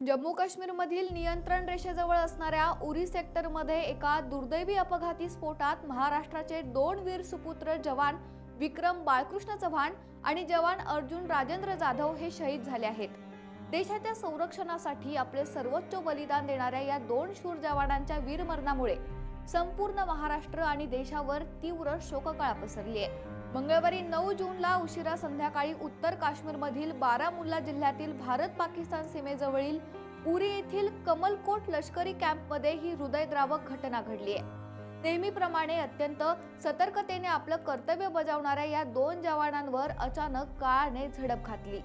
जम्मू काश्मीरमधील नियंत्रण रेषेजवळ असणाऱ्या उरी सेक्टरमध्ये एका दुर्दैवी अपघाती स्फोटात महाराष्ट्राचे दोन वीर सुपुत्र जवान विक्रम बाळकृष्ण चव्हाण आणि जवान अर्जुन राजेंद्र जाधव हे शहीद झाले आहेत। देशाच्या संरक्षणासाठी आपले सर्वोच्च बलिदान देणाऱ्या या दोन शूर जवानांच्या वीरमरणामुळे संपूर्ण महाराष्ट्र आणि देशावर तीव्र शोककळा पसरली आहे। मंगळवारी 9 जूनला उशिरा संध्याकाळी उत्तर काश्मीरमधील बारामुल्ला जिल्ह्यातील भारत-पाकिस्तान सीमेजवळील उरी येथील कमलकोट लष्करी कॅम्पमध्ये ही हृदयद्रावक घटना घडली आहे। नेहमीप्रमाणे अत्यंत सतर्कतेने आपलं कर्तव्य बजावणाऱ्या या दोन जवानांवर अचानक काळाने झडप घातली,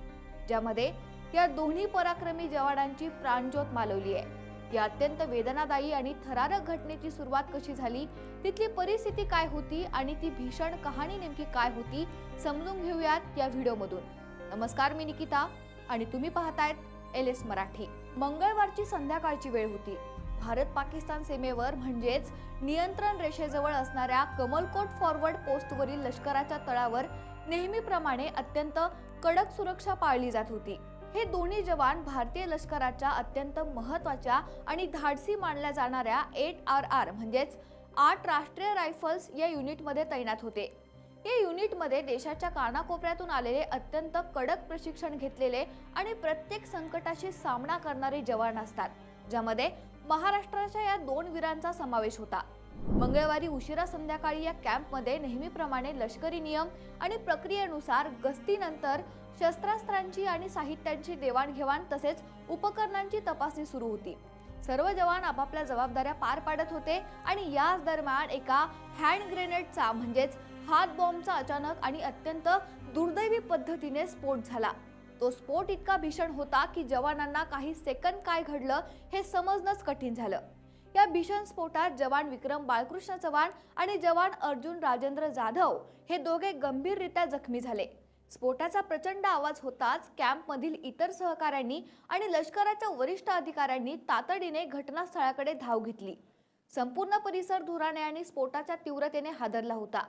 ज्यामध्ये या दोन्ही पराक्रमी जवानांची प्राणज्योत मालवली आहे। या अत्यंत वेदनादायी आणि थरारक घटनेची सुरुवात कशी झाली, तिथली परिस्थिती काय होती आणि ती भीषण कहाणी नेमकी काय होती, समजून घेऊयात या व्हिडिओमधून। नमस्कार, मी निकिता आणि तुम्ही पाहतायत LS मराठी। मंगळवारची संध्याकाळची वेळ होती। भारत-पाकिस्तान सीमेवर म्हणजेच नियंत्रण रेषेजवळ असणाऱ्या कमलकोट फॉरवर्ड पोस्टवरील लष्कराच्या तळावर नेहमीप्रमाणे अत्यंत कडक सुरक्षा पाळली जात होती। हे दोन्ही जवान भारतीय लष्कराच्या अत्यंत महत्त्वाच्या आणि धाडसी मानल्या जाणाऱ्या 8RR म्हणजेच 8 राष्ट्रीय रायफल्स या युनिटमध्ये तैनात होते। या युनिटमध्ये देशाच्या कानाकोपऱ्यातून आलेले अत्यंत कडक प्रशिक्षण घेतलेले आणि प्रत्येक संकटाशी सामना करणारे जवान असतात, ज्यामध्ये महाराष्ट्राच्या या दोन वीरांचा समावेश होता। मंगळवारी उशिरा संध्याकाळी या कॅम्पमध्ये नेहमीप्रमाणे लष्करी नियम आणि प्रक्रियेनुसार गस्तीनंतर शस्त्रास्त्रांची आणि साहित्यांची देवाणघेवाण तसेच उपकरणांची तपासणी सुरू होती। सर्व जवान आपापल्या जबाबदाऱ्या पार पाडत होते आणि याच दरम्यान एका हँड ग्रेनेडचा म्हणजेच हात बॉम्बचा अचानक आणि अत्यंत दुर्दैवी पद्धतीने स्फोट झाला। तो स्फोट इतका भीषण होता की जवानांना काही सेकंद काय घडलं हे समजणंच कठीण झालं। या भीषण स्फोटात जवान विक्रम बाळकृष्ण चव्हाण आणि जवान अर्जुन राजेंद्र जाधव हे दोघे गंभीररित्या जखमी झाले। स्फोटाचा प्रचंड आवाज होताच कॅम्पमधील इतर सहकाऱ्यांनी आणि लष्कराच्या वरिष्ठ अधिकाऱ्यांनी तातडीने घटनास्थळाकडे धाव घेतली। संपूर्ण परिसर धुराने आणि स्फोटाच्या तीव्रतेने हादरला होता।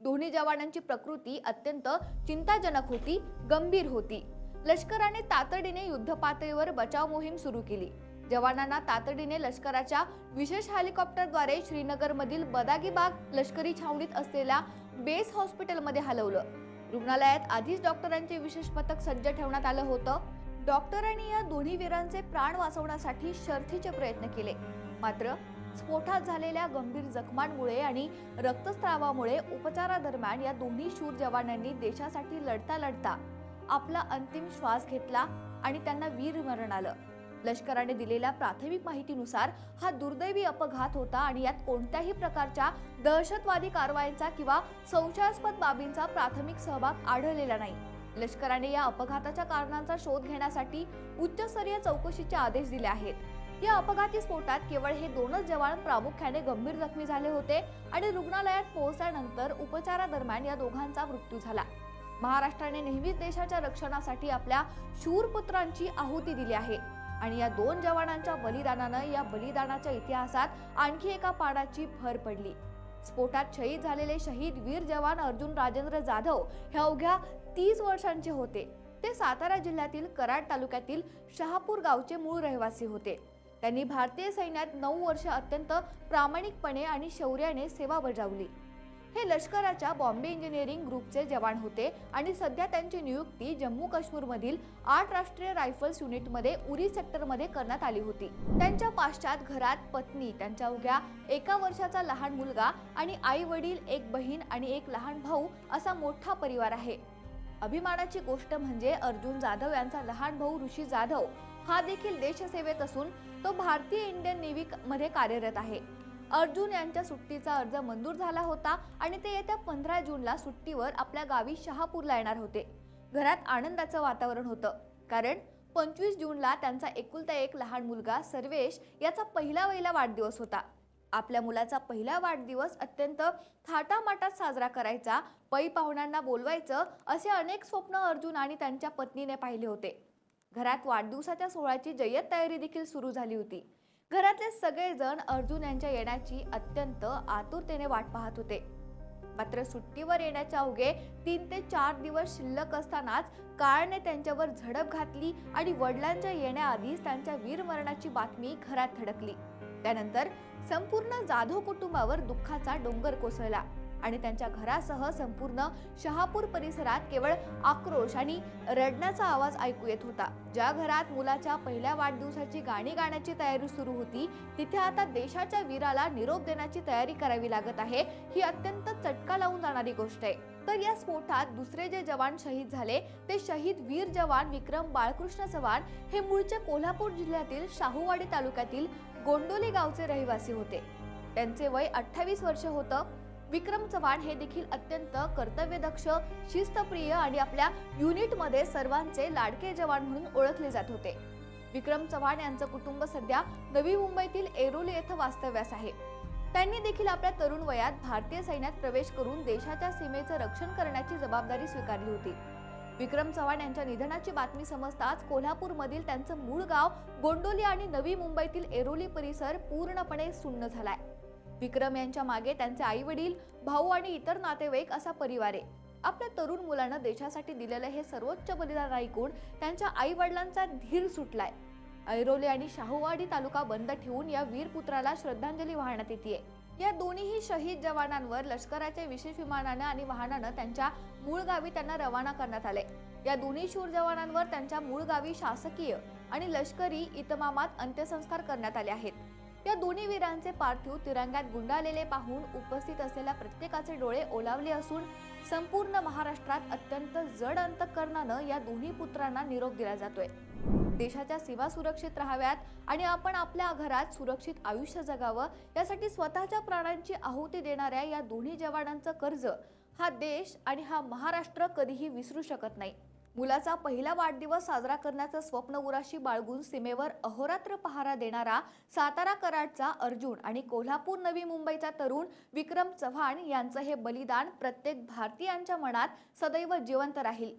दोन्ही जवानांची प्रकृती अत्यंत चिंताजनक होती, गंभीर होती। लष्कराने तातडीने युद्धपातळीवर बचाव मोहीम सुरू केली। जवानांना तातडीने लष्कराच्या विशेष हेलिकॉप्टरद्वारे श्रीनगरमधील बदागीबाग लष्करी छावणीत असलेल्या बेस हॉस्पिटलमध्ये हलवलं। रुग्णालयात आधीच डॉक्टरांचे विशेष पथक सज्ज ठेवण्यात आलं होतं। डॉक्टरांनी या दोन्ही वीरांचे प्राण वाचवण्यासाठी शर्थीचे प्रयत्न केले, मात्र स्फोटात झालेल्या गंभीर जखमांमुळे आणि रक्तस्रावामुळे उपचारादरम्यान या दोन्ही शूर जवानांनी देशासाठी लढता लढता आपला अंतिम श्वास घेतला आणि त्यांना वीरमरण आलं। लष्कराने दिलेल्या प्राथमिक माहितीनुसार हा दुर्दैवी अपघात होता आणि यात कोणत्याही प्रकारच्या दहशतवादी कारवायांचा किंवा संशयास्पद बाबींचा प्राथमिक सहभाग आढळलेला नाही। लष्कराने या अपघाताच्या कारणांचा शोध घेण्यासाठी उच्चस्तरीय चौकशीचे आदेश दिले आहेत। या अपघाती स्फोटात केवळ हे दोनच जवान प्रामुख्याने गंभीर जखमी झाले होते आणि रुग्णालयात पोहोचल्यानंतर उपचारादरम्यान या दोघांचा मृत्यू झाला। महाराष्ट्राने नेहमीच देशाच्या रक्षणासाठी आपल्या शूर पुत्रांची आहुती दिली आहे आणि या दोन जवानांच्या बलिदानानं या बलिदानाच्या इतिहासात आणखी एका पानाची भर पडली। स्फोटात शहीद झालेले शहीद वीर जवान अर्जुन राजेंद्र जाधव हे अवघ्या 30 वर्षांचे होते। ते सातारा जिल्ह्यातील कराड तालुक्यातील शहापूर गावचे मूळ रहिवासी होते। त्यांनी भारतीय सैन्यात 9 वर्ष अत्यंत प्रामाणिकपणे आणि शौर्याने सेवा बजावली। हे लष्कराच्या बॉम्बे इंजिनिअरिंग ग्रुपचे जवान होते आणि सध्या त्यांची नियुक्ती जम्मू काश्मीरमधील 8 राष्ट्रीय रायफल्स युनिटमध्ये उरी सेक्टरमध्ये करण्यात आली होती। त्यांच्या पाश्चात घरात पत्नी, त्यांच्या अवघ्या 1 वर्षाचा लहान मुलगा आणि आई वडील, एक बहीण आणि एक लहान भाऊ असा मोठा परिवार आहे। अभिमानाची गोष्ट म्हणजे अर्जुन जाधव यांचा लहान भाऊ ऋषी जाधव हा देखील देशसेवेत असून तो भारतीय इंडियन नेव्ही मध्ये कार्यरत आहे। अर्जुन यांच्या सुट्टीचा अर्ज मंजूर झाला होता आणि ते येत्या 15 जूनला सुट्टीवर आपल्या गावी शहापूरला येणार होते। घरात आनंदाचं वातावरण होतं, कारण 25 जूनला त्यांचा एकुलता एक लहान मुलगा सर्वेश याचा पहिला वाढदिवस होता। आपल्या मुलाचा पहिला वाढदिवस अत्यंत थाटामाटात साजरा करायचा, पै पाहुण्यांना बोलवायचं असे अनेक स्वप्न अर्जुन आणि त्यांच्या पत्नीने पाहिले होते। घरात वाढदिवसाच्या सोहळ्याची जय्यत तयारी देखील सुरू झाली होती। घरातले सगळेजण अर्जुन यांच्या येण्याची अत्यंत आतुरतेने वाट पाहत होते। मात्र सुट्टीवर येण्याच्या अवघे 3 ते 4 दिवस शिल्लक असतानाच काळने त्यांच्यावर झडप घातली आणि वडिलांच्या येण्याआधीच त्यांच्या वीरमरणाची बातमी घरात धडकली। त्यानंतर संपूर्ण जाधव कुटुंबावर दुःखाचा डोंगर कोसळला आणि त्यांच्या घरासह संपूर्ण शहापूर परिसरात केवळ आक्रोश आणि रडण्याचा आवाज ऐकू येत होता। ज्या घरात मुलाच्या पहिल्या वाढदिवसाची गाणी गाण्याची तयारी सुरू होती, तिथे आता देशाच्या वीराला निरोप देण्याची तयारी करावी लागत आहे। ही अत्यंत चटका लावून जाणारी गोष्ट आहे। तर या स्फोटात दुसरे जे जवान शहीद झाले ते शहीद वीर जवान विक्रम बाळकृष्ण चव्हाण हे मूळचे कोल्हापूर जिल्ह्यातील शाहूवाडी तालुक्यातील गोंडोली गावचे रहिवासी होते। त्यांचे वय 28 वर्ष होतं। विक्रम चव्हाण हे देखील अत्यंत कर्तव्यदक्ष, शिस्तप्रिय आणि आपल्या युनिटमध्ये सर्वांचे लाडके जवान म्हणून ओळखले जात होते। विक्रम चव्हाण यांचं कुटुंब सध्या नवी मुंबईतील ऐरोली येथे वास्तव्यास आहे। त्यांनी देखील आपल्या तरुण वयात भारतीय सैन्यात प्रवेश करून देशाच्या सीमेचं रक्षण करण्याची जबाबदारी स्वीकारली होती। विक्रम चव्हाण यांच्या निधनाची बातमी समजताच कोल्हापूरमधील त्यांचं मूळ गाव गोंडोली आणि नवी मुंबईतील ऐरोली परिसर पूर्णपणे सुन्न झालाय। विक्रम यांच्या मागे त्यांचे आई वडील, भाऊ आणि इतर नातेवाईक असा परिवार आहे। आपल्या तरुण मुलानं देशासाठी दिलेलं हे सर्वोच्च बलिदान ऐकून त्यांच्या आई वडिलांचा धीर सुटलाय। ऐरोली आणि शाहूवाडी तालुका बंद ठेवून या वीर पुत्राला श्रद्धांजली वाहण्यात येते। या दोन्ही शहीद जवानांवर लष्कराच्या विशेष विमानानं आणि वाहनानं त्यांच्या मूळ गावी त्यांना रवाना करण्यात आले। या दोन्ही शूर जवानांवर त्यांच्या मूळ गावी शासकीय आणि लष्करी इतमामात अंत्यसंस्कार करण्यात आले आहेत। या दोन्ही वीरांचे पार्थिव तिरंग्यात गुंडाळलेले पाहून उपस्थित असलेल्या प्रत्येकाचे डोळे ओलावले असून संपूर्ण महाराष्ट्रात अत्यंत जड अंतःकरणानं या दोन्ही पुत्रांना निरोप दिला जातोय। देशाच्या सीमा सुरक्षित राहाव्यात आणि आपण आपल्या घरात सुरक्षित आयुष्य जगावं यासाठी स्वतःच्या प्राणांची आहुती देणाऱ्या या दोन्ही जवानांचं कर्ज हा देश आणि हा महाराष्ट्र कधीही विसरू शकत नाही। मुलाचा पहिला वाढदिवस साजरा करण्याचं स्वप्न उराशी बाळगून सीमेवर अहोरात्र पहारा देणारा सातारा कराडचा अर्जुन आणि कोल्हापूर नवी मुंबईचा तरुण विक्रम चव्हाण यांचं हे बलिदान प्रत्येक भारतीयांच्या मनात सदैव जिवंत राहील।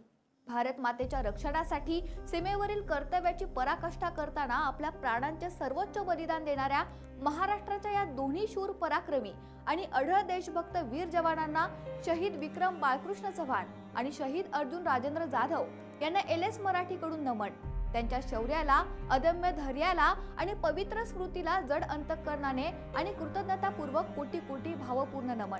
भारत मातेच्या रक्षणासाठी सीमेवरील कर्तव्याची पराकाष्ठा करताना आपल्या प्राणांचे सर्वोच्च बलिदान देणाऱ्या महाराष्ट्राच्या या दोन्ही शूर पराक्रमी आणि अढळ देशभक्त वीर जवानांना शहीद विक्रम बाळकृष्ण चव्हाण आणि शहीद अर्जुन राजेंद्र जाधव यांना LS मराठीकडून नमन। त्यांच्या शौर्याला, अदम्य धैर्याला आणि पवित्र स्मृतीला जड अंतःकरणाने आणि कृतज्ञतापूर्वक कोटी कोटी भावपूर्ण नमन।